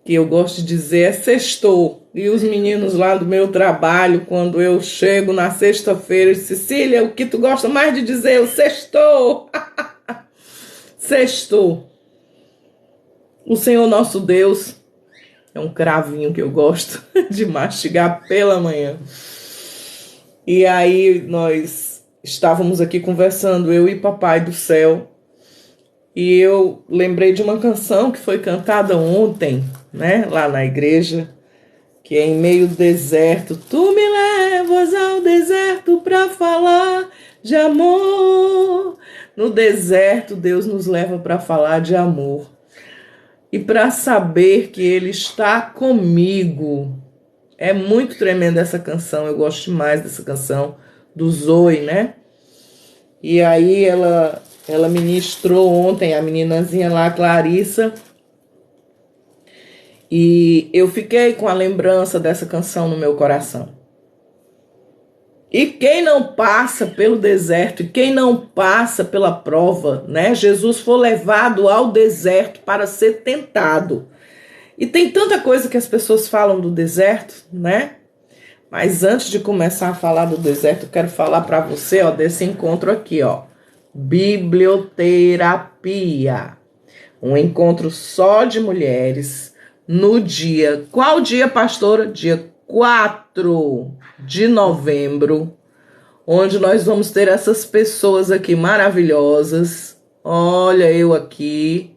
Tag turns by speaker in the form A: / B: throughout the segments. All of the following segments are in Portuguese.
A: que eu gosto de dizer é sextou. E os meninos lá do meu trabalho, quando eu chego na sexta-feira, Cecília, o que tu gosta mais de dizer? Eu sextou. Sextou. O Senhor nosso Deus é um cravinho que eu gosto de mastigar pela manhã. E aí nós estávamos aqui conversando, eu e Papai do Céu, e eu lembrei de uma canção que foi cantada ontem, né, lá na igreja, que é Em Meio do Deserto. Tu me levas ao deserto para falar de amor. No deserto, Deus nos leva para falar de amor. E para saber que Ele está comigo. É muito tremenda essa canção, eu gosto demais dessa canção, do Zoe, né? E aí ela ministrou ontem, a meninazinha lá, a Clarissa, e eu fiquei com a lembrança dessa canção no meu coração. E quem não passa pelo deserto, e quem não passa pela prova, né? Jesus foi levado ao deserto para ser tentado. E tem tanta coisa que as pessoas falam do deserto, né? Mas antes de começar a falar do deserto, eu quero falar para você, ó, desse encontro aqui, ó. Biblioterapia. Um encontro só de mulheres no dia... Qual dia, pastora? Dia 4 de novembro, onde nós vamos ter essas pessoas aqui maravilhosas. Olha eu aqui,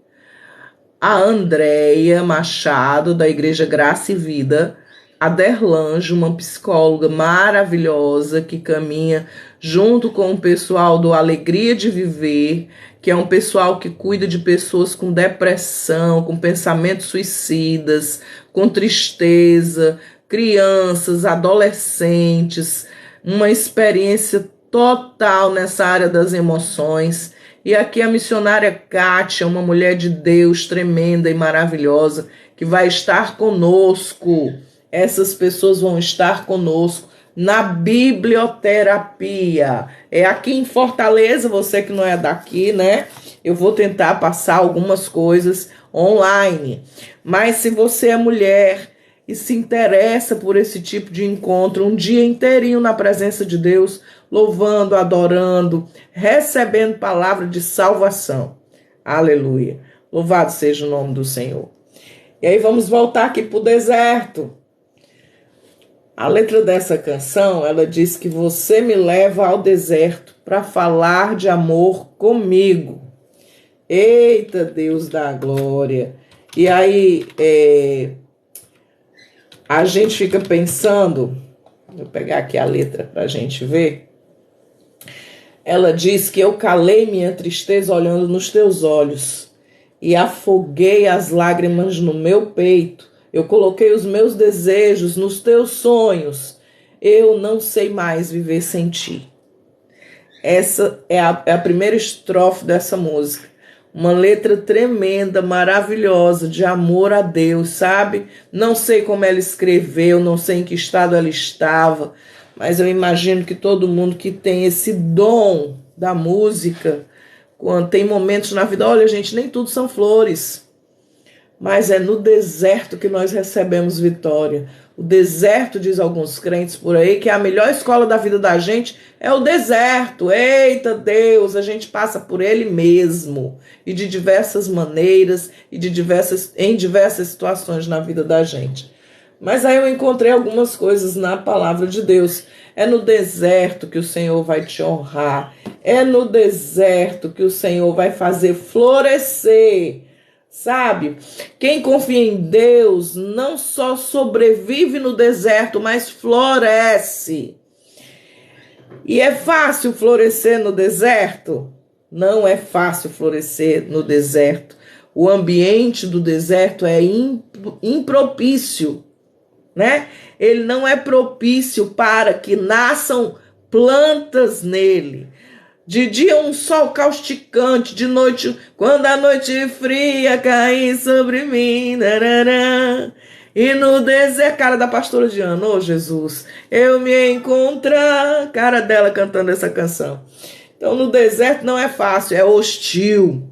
A: a Andréia Machado, da Igreja Graça e Vida, a Derlange, uma psicóloga maravilhosa que caminha junto com o pessoal do Alegria de Viver, que é um pessoal que cuida de pessoas com depressão, com pensamentos suicidas, com tristeza, crianças, adolescentes, uma experiência total nessa área das emoções. E aqui a missionária Kátia, uma mulher de Deus tremenda e maravilhosa, que vai estar conosco. Essas pessoas vão estar conosco na biblioterapia. É aqui em Fortaleza, você que não é daqui, né? Eu vou tentar passar algumas coisas online. Mas se você é mulher e se interessa por esse tipo de encontro, um dia inteirinho na presença de Deus, louvando, adorando, recebendo palavra de salvação. Aleluia. Louvado seja o nome do Senhor. E aí vamos voltar aqui para o deserto. A letra dessa canção, ela diz que você me leva ao deserto para falar de amor comigo. Eita, Deus da glória. E aí, a gente fica pensando, vou pegar aqui a letra para a gente ver. Ela diz que eu calei minha tristeza olhando nos teus olhos e afoguei as lágrimas no meu peito. Eu coloquei os meus desejos nos teus sonhos. Eu não sei mais viver sem ti. Essa é a primeira estrofe dessa música. Uma letra tremenda, maravilhosa, de amor a Deus, sabe? Não sei como ela escreveu, não sei em que estado ela estava, mas eu imagino que todo mundo que tem esse dom da música, quando tem momentos na vida, olha, gente, nem tudo são flores. Mas é no deserto que nós recebemos vitória. O deserto, diz alguns crentes por aí, que a melhor escola da vida da gente é o deserto. Eita Deus, a gente passa por ele mesmo. E de diversas maneiras, e em diversas situações na vida da gente. Mas aí eu encontrei algumas coisas na palavra de Deus. É no deserto que o Senhor vai te honrar. É no deserto que o Senhor vai fazer florescer. Sabe? Quem confia em Deus não só sobrevive no deserto, mas floresce. E é fácil florescer no deserto? Não é fácil florescer no deserto. O ambiente do deserto é impropício, né? Ele não é propício para que nasçam plantas nele. De dia um sol causticante, de noite, quando a noite fria cair sobre mim, narará. E no deserto, cara da pastora Diana, ô Jesus, eu me encontrar, cara dela cantando essa canção. Então no deserto não é fácil, é hostil,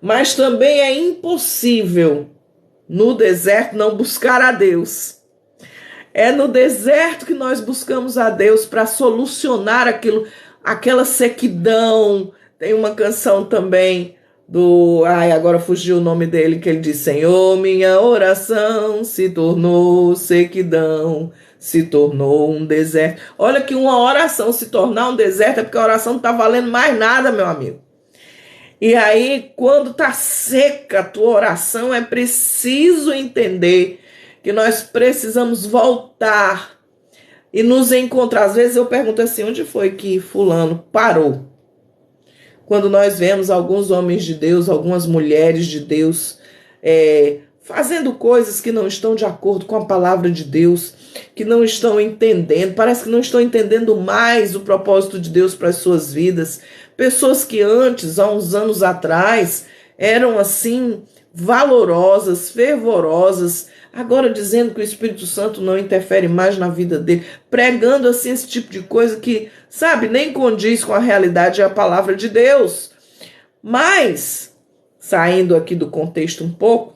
A: mas também é impossível no deserto não buscar a Deus. É no deserto que nós buscamos a Deus para solucionar aquela sequidão. Tem uma canção também agora fugiu o nome dele, que ele diz: Senhor, minha oração se tornou sequidão, se tornou um deserto. Olha que uma oração se tornar um deserto é porque a oração não está valendo mais nada, meu amigo. E aí, quando está seca a tua oração, é preciso entender que nós precisamos voltar e nos encontrar. Às vezes eu pergunto assim: onde foi que fulano parou? Quando nós vemos alguns homens de Deus, algumas mulheres de Deus, fazendo coisas que não estão de acordo com a palavra de Deus, que não estão entendendo, parece que não estão entendendo mais o propósito de Deus para as suas vidas. Pessoas que antes, há uns anos atrás, eram assim, valorosas, fervorosas, agora dizendo que o Espírito Santo não interfere mais na vida dele, pregando assim esse tipo de coisa que, sabe, nem condiz com a realidade e a palavra de Deus. Mas, saindo aqui do contexto um pouco,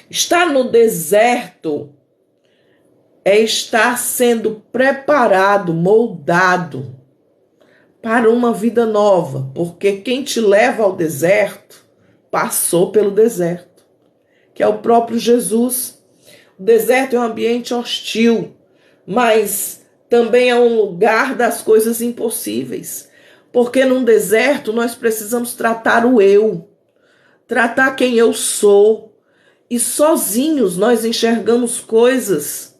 A: estar no deserto é estar sendo preparado, moldado para uma vida nova, porque quem te leva ao deserto passou pelo deserto, que é o próprio Jesus. O deserto é um ambiente hostil, mas também é um lugar das coisas impossíveis, porque num deserto nós precisamos tratar o eu, tratar quem eu sou, e sozinhos nós enxergamos coisas.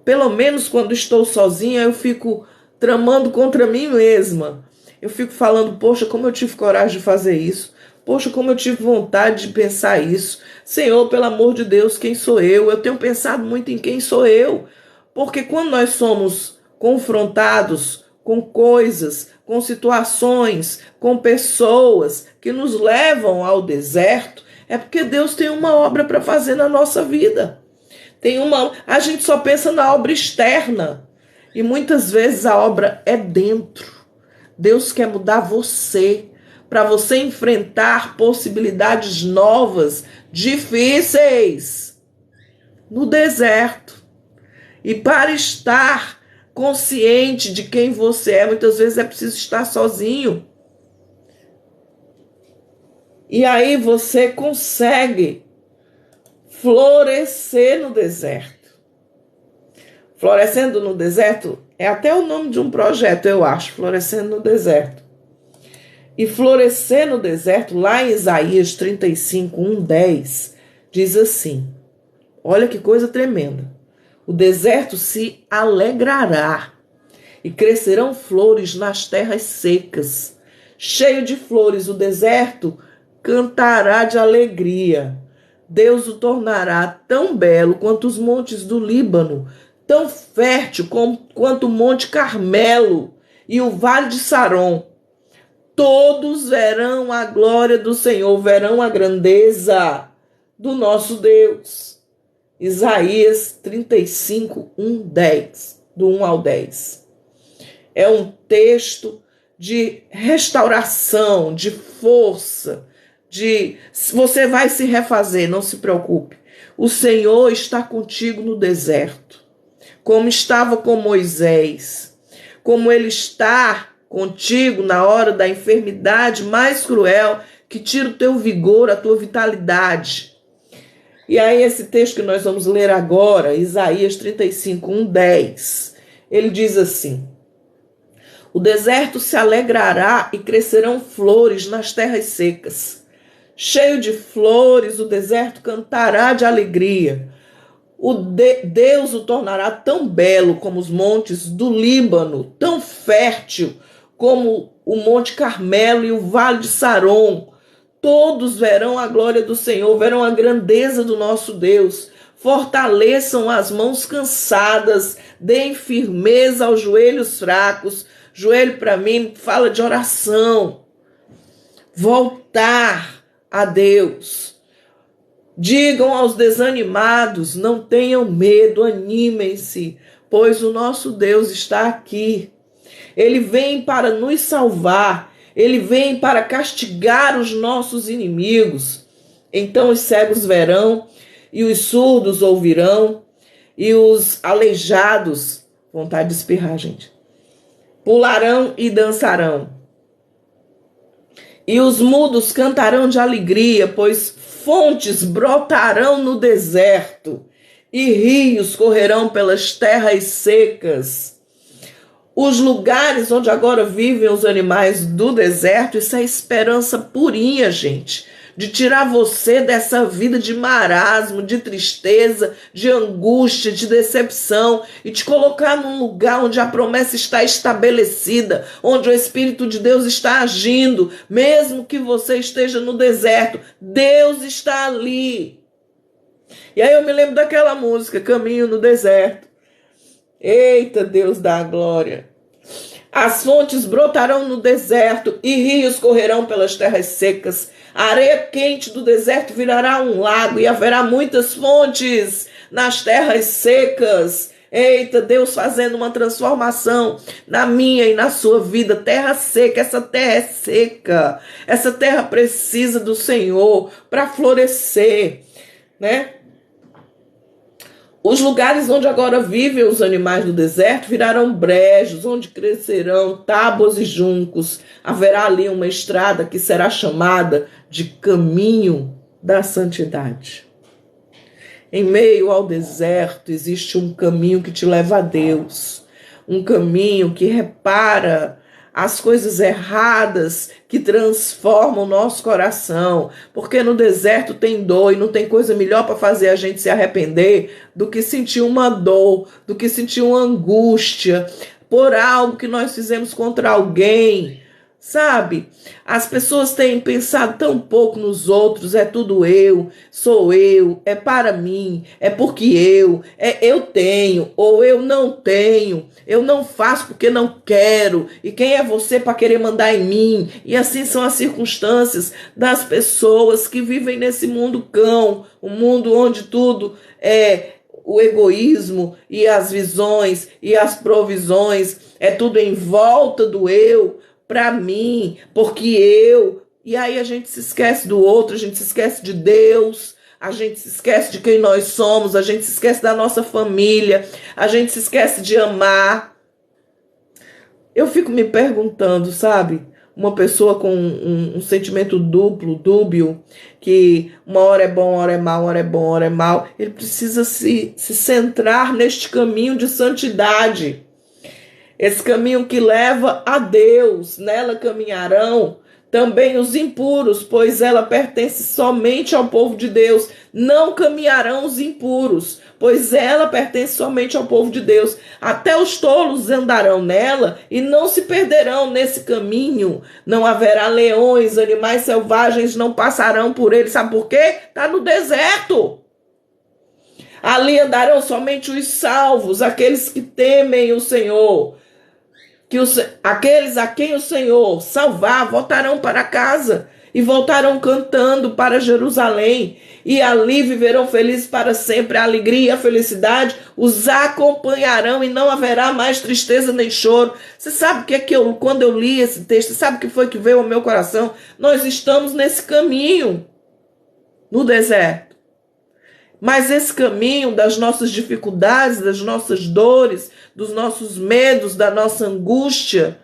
A: Pelo menos quando estou sozinha eu fico tramando contra mim mesma. Eu fico falando: poxa, como eu tive coragem de fazer isso. Poxa, como eu tive vontade de pensar isso. Senhor, pelo amor de Deus, quem sou eu? Eu tenho pensado muito em quem sou eu. Porque quando nós somos confrontados com coisas, com situações, com pessoas que nos levam ao deserto, é porque Deus tem uma obra para fazer na nossa vida. A gente só pensa na obra externa. E muitas vezes a obra é dentro. Deus quer mudar você, para você enfrentar possibilidades novas, difíceis, no deserto. E para estar consciente de quem você é, muitas vezes é preciso estar sozinho. E aí você consegue florescer no deserto. Florescendo no deserto é até o nome de um projeto, eu acho, Florescendo no Deserto. E florescer no deserto, lá em Isaías 35, 1:10, diz assim, olha que coisa tremenda: o deserto se alegrará e crescerão flores nas terras secas. Cheio de flores, o deserto cantará de alegria. Deus o tornará tão belo quanto os montes do Líbano, tão fértil quanto o Monte Carmelo e o Vale de Saron. Todos verão a glória do Senhor, verão a grandeza do nosso Deus. Isaías 35, 10, do 1 ao 10. É um texto de restauração, de força, você vai se refazer, não se preocupe. O Senhor está contigo no deserto, como estava com Moisés, como Ele está contigo na hora da enfermidade mais cruel, que tira o teu vigor, a tua vitalidade. E aí esse texto que nós vamos ler agora, Isaías 35, 10, ele diz assim: o deserto se alegrará e crescerão flores nas terras secas. Cheio de flores, o deserto cantará de alegria. Deus o tornará tão belo como os montes do Líbano, tão fértil como o Monte Carmelo e o Vale de Saron. Todos verão a glória do Senhor, verão a grandeza do nosso Deus. Fortaleçam as mãos cansadas, deem firmeza aos joelhos fracos. Joelho, para mim, fala de oração. Voltar a Deus. Digam aos desanimados: não tenham medo, animem-se, pois o nosso Deus está aqui. Ele vem para nos salvar, Ele vem para castigar os nossos inimigos. Então os cegos verão, e os surdos ouvirão, e os aleijados, vontade de espirrar, gente, pularão e dançarão. E os mudos cantarão de alegria, pois fontes brotarão no deserto, e rios correrão pelas terras secas. Os lugares onde agora vivem os animais do deserto, isso é esperança purinha, gente, de tirar você dessa vida de marasmo, de tristeza, de angústia, de decepção e te colocar num lugar onde a promessa está estabelecida, onde o Espírito de Deus está agindo, mesmo que você esteja no deserto, Deus está ali. E aí eu me lembro daquela música, Caminho no Deserto. Eita, Deus da glória! As fontes brotarão no deserto e rios correrão pelas terras secas. A areia quente do deserto virará um lago e haverá muitas fontes nas terras secas. Eita, Deus fazendo uma transformação na minha e na sua vida. Terra seca, essa terra é seca. Essa terra precisa do Senhor para florescer, né? Os lugares onde agora vivem os animais do deserto virarão brejos, onde crescerão tábuas e juncos. Haverá ali uma estrada que será chamada de caminho da santidade. Em meio ao deserto existe um caminho que te leva a Deus, um caminho que repara as coisas erradas, que transformam o nosso coração, porque no deserto tem dor e não tem coisa melhor para fazer a gente se arrepender do que sentir uma dor, do que sentir uma angústia por algo que nós fizemos contra alguém. Sabe, as pessoas têm pensado tão pouco nos outros, é tudo eu, sou eu, é para mim, é porque eu tenho, ou eu não tenho, eu não faço porque não quero, e quem é você para querer mandar em mim? E assim são as circunstâncias das pessoas que vivem nesse mundo cão, um mundo onde tudo é o egoísmo e as visões e as provisões, é tudo em volta do eu, para mim, porque eu. E aí a gente se esquece do outro, a gente se esquece de Deus, a gente se esquece de quem nós somos, a gente se esquece da nossa família, a gente se esquece de amar. Eu fico me perguntando, sabe? Uma pessoa com um sentimento duplo, dúbio, que uma hora é bom, uma hora é mal, uma hora é bom, uma hora é mal, ele precisa se centrar neste caminho de santidade. Esse caminho que leva a Deus, nela caminharão também os impuros, pois ela pertence somente ao povo de Deus. Não caminharão os impuros, pois ela pertence somente ao povo de Deus. Até os tolos andarão nela e não se perderão nesse caminho. Não haverá leões, animais selvagens não passarão por ele. Sabe por quê? Está no deserto. Ali andarão somente os salvos, aqueles que temem o Senhor. Aqueles a quem o Senhor salvar voltarão para casa e voltarão cantando para Jerusalém, e ali viverão felizes para sempre. A alegria e a felicidade os acompanharão e não haverá mais tristeza nem choro. Você sabe o que é que quando eu li esse texto, sabe o que foi que veio ao meu coração? Nós estamos nesse caminho no deserto. Mas esse caminho das nossas dificuldades, das nossas dores, dos nossos medos, da nossa angústia,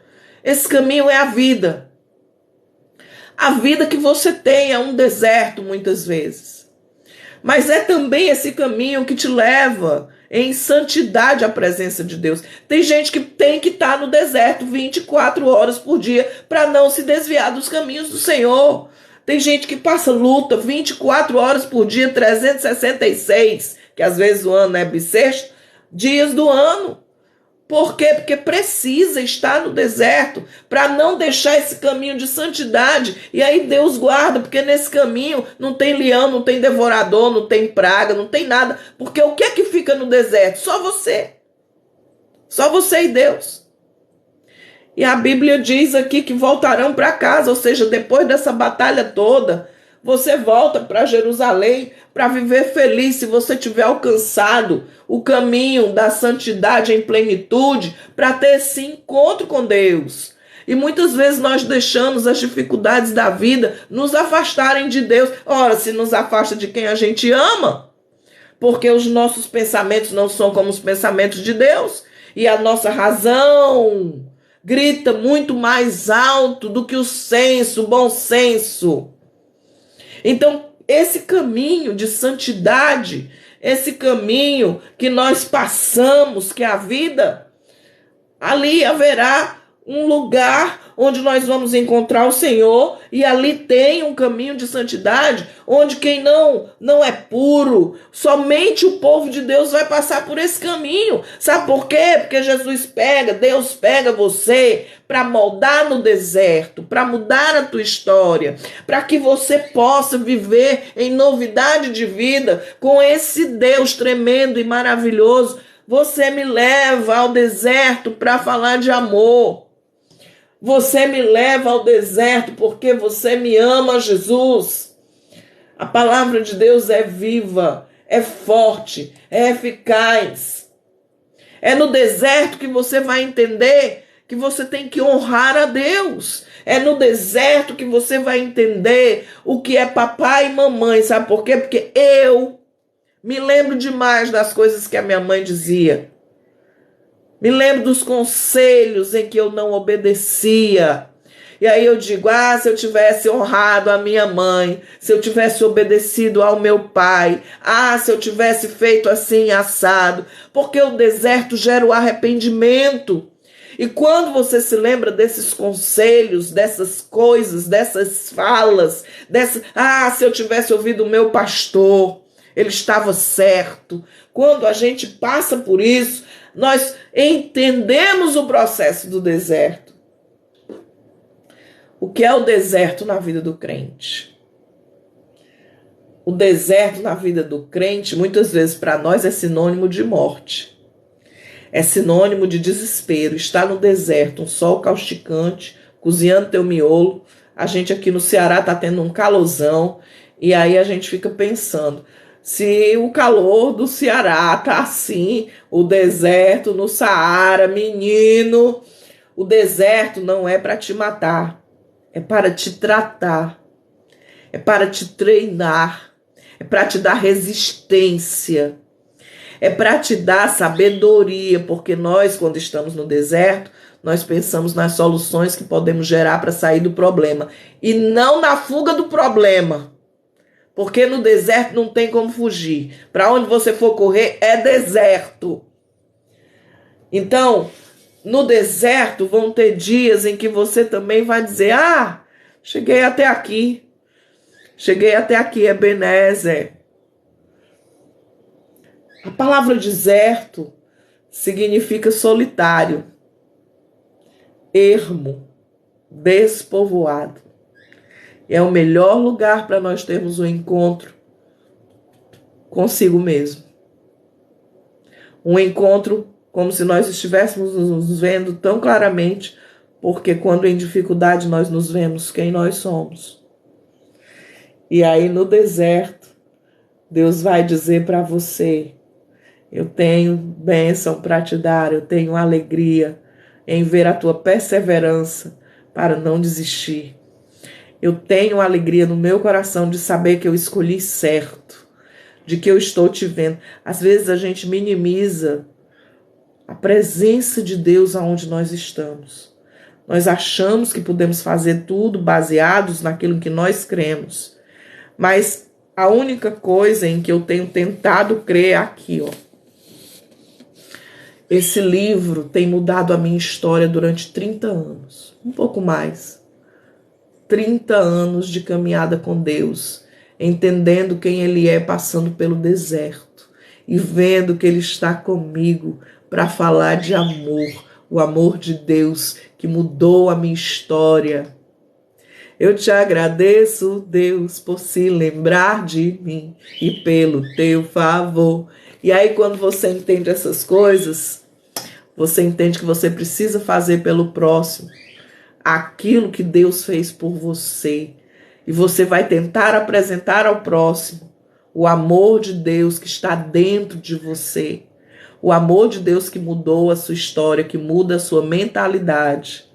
A: esse caminho é a vida. A vida que você tem é um deserto muitas vezes. Mas é também esse caminho que te leva em santidade à presença de Deus. Tem gente que tem que estar no deserto 24 horas por dia para não se desviar dos caminhos do Senhor. Tem gente que passa luta 24 horas por dia, 366, que às vezes o ano é bissexto, dias do ano. Por quê? Porque precisa estar no deserto para não deixar esse caminho de santidade. E aí Deus guarda, porque nesse caminho não tem leão, não tem devorador, não tem praga, não tem nada. Porque o que é que fica no deserto? Só você. Só você e Deus. E a Bíblia diz aqui que voltarão para casa, ou seja, depois dessa batalha toda, você volta para Jerusalém para viver feliz se você tiver alcançado o caminho da santidade em plenitude, para ter esse encontro com Deus. E muitas vezes nós deixamos as dificuldades da vida nos afastarem de Deus. Ora, se nos afasta de quem a gente ama, porque os nossos pensamentos não são como os pensamentos de Deus, e a nossa razão grita muito mais alto do que o senso, o bom senso. Então, esse caminho de santidade, esse caminho que nós passamos, que é a vida, ali haverá um lugar onde nós vamos encontrar o Senhor, e ali tem um caminho de santidade, onde quem não é puro, somente o povo de Deus vai passar por esse caminho. Sabe por quê? Porque Deus pega você para moldar no deserto, para mudar a tua história, para que você possa viver em novidade de vida com esse Deus tremendo e maravilhoso. Você me leva ao deserto para falar de amor. Você me leva ao deserto porque você me ama, Jesus. A palavra de Deus é viva, é forte, é eficaz. É no deserto que você vai entender que você tem que honrar a Deus. É no deserto que você vai entender o que é papai e mamãe. Sabe por quê? Porque eu me lembro demais das coisas que a minha mãe dizia. Me lembro dos conselhos em que eu não obedecia. E aí eu digo, se eu tivesse honrado a minha mãe, se eu tivesse obedecido ao meu pai, se eu tivesse feito assim, assado. Porque o deserto gera o arrependimento. E quando você se lembra desses conselhos, dessas coisas, dessas falas, se eu tivesse ouvido o meu pastor, ele estava certo. Quando a gente passa por isso, nós entendemos o processo do deserto. O que é o deserto na vida do crente? O deserto na vida do crente, muitas vezes para nós, é sinônimo de morte. É sinônimo de desespero. Está no deserto, um sol causticante, cozinhando teu miolo. A gente aqui no Ceará está tendo um calorzão. E aí a gente fica pensando, se o calor do Ceará tá assim, o deserto no Saara, menino, o deserto não é para te matar, é para te tratar, é para te treinar, é para te dar resistência, é para te dar sabedoria, porque nós, quando estamos no deserto, nós pensamos nas soluções que podemos gerar para sair do problema, e não na fuga do problema. Porque no deserto não tem como fugir. Para onde você for correr é deserto. Então, no deserto vão ter dias em que você também vai dizer, cheguei até aqui. Cheguei até aqui, Ebenezer. A palavra deserto significa solitário, ermo, despovoado. É o melhor lugar para nós termos um encontro consigo mesmo. Um encontro como se nós estivéssemos nos vendo tão claramente, porque quando em dificuldade nós nos vemos quem nós somos. E aí no deserto, Deus vai dizer para você, eu tenho bênção para te dar, eu tenho alegria em ver a tua perseverança para não desistir. Eu tenho alegria no meu coração de saber que eu escolhi certo, de que eu estou te vendo. Às vezes a gente minimiza a presença de Deus aonde nós estamos. Nós achamos que podemos fazer tudo baseados naquilo em que nós cremos. Mas a única coisa em que eu tenho tentado crer é aqui, Esse livro tem mudado a minha história durante 30 anos, um pouco mais. 30 anos de caminhada com Deus, entendendo quem Ele é, passando pelo deserto e vendo que Ele está comigo para falar de amor, o amor de Deus que mudou a minha história. Eu te agradeço, Deus, por se lembrar de mim e pelo teu favor. E aí, quando você entende essas coisas, você entende que você precisa fazer pelo próximo aquilo que Deus fez por você. E você vai tentar apresentar ao próximo o amor de Deus que está dentro de você. O amor de Deus que mudou a sua história, que muda a sua mentalidade.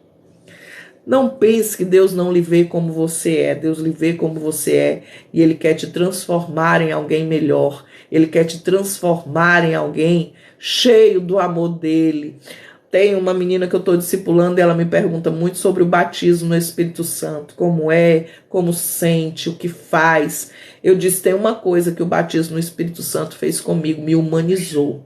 A: Não pense que Deus não lhe vê como você é. Deus lhe vê como você é e Ele quer te transformar em alguém melhor. Ele quer te transformar em alguém cheio do amor dEle. Tem uma menina que eu estou discipulando e ela me pergunta muito sobre o batismo no Espírito Santo. Como é, como sente, o que faz. Eu disse, tem uma coisa que o batismo no Espírito Santo fez comigo, me humanizou.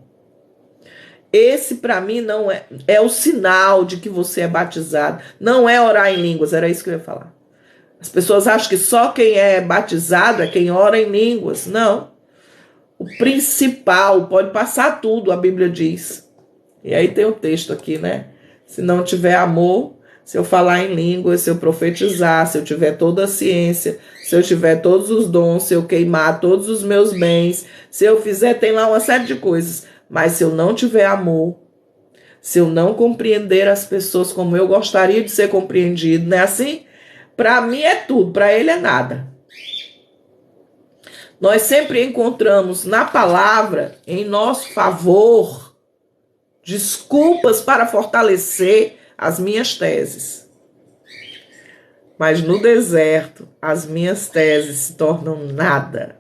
A: Esse para mim não é o sinal de que você é batizado. Não é orar em línguas, era isso que eu ia falar. As pessoas acham que só quem é batizado é quem ora em línguas. Não. O principal, pode passar tudo, a Bíblia diz. E aí tem o texto aqui, né? Se não tiver amor, se eu falar em línguas, se eu profetizar, se eu tiver toda a ciência, se eu tiver todos os dons, se eu queimar todos os meus bens, se eu fizer, tem lá uma série de coisas. Mas se eu não tiver amor, se eu não compreender as pessoas como eu gostaria de ser compreendido, não é assim? Para mim é tudo, para ele é nada. Nós sempre encontramos na palavra, em nosso favor, desculpas para fortalecer as minhas teses. Mas no deserto, as minhas teses se tornam nada.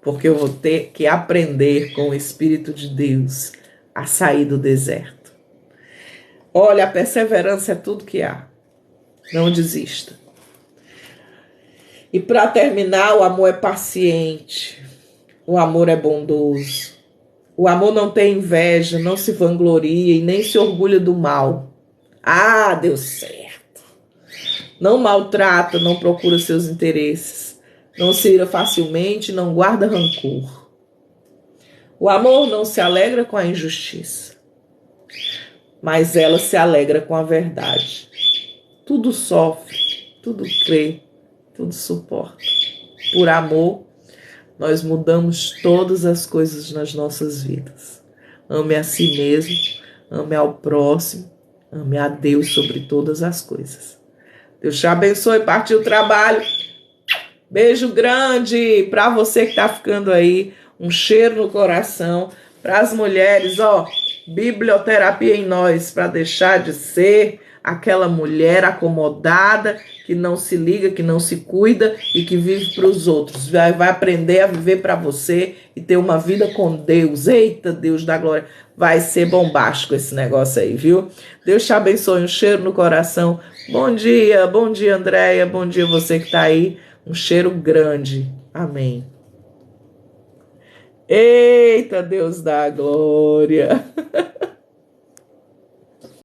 A: Porque eu vou ter que aprender com o Espírito de Deus a sair do deserto. Olha, a perseverança é tudo que há. Não desista. E para terminar, o amor é paciente. O amor é bondoso. O amor não tem inveja, não se vangloria e nem se orgulha do mal. Ah, deu certo. Não maltrata, não procura seus interesses. Não se ira facilmente, não guarda rancor. O amor não se alegra com a injustiça, mas ela se alegra com a verdade. Tudo sofre, tudo crê, tudo suporta. Por amor, nós mudamos todas as coisas nas nossas vidas. Ame a si mesmo, ame ao próximo, ame a Deus sobre todas as coisas. Deus te abençoe, partiu o trabalho. Beijo grande para você que está ficando aí. Um cheiro no coração. Para as mulheres, ó, biblioterapia em nós, para deixar de ser aquela mulher acomodada, que não se liga, que não se cuida e que vive para os outros. Vai aprender a viver para você e ter uma vida com Deus. Eita, Deus da glória. Vai ser bombástico esse negócio aí, viu? Deus te abençoe, um cheiro no coração. Bom dia, Andréia, bom dia você que está aí. Um cheiro grande. Amém. Eita, Deus da glória.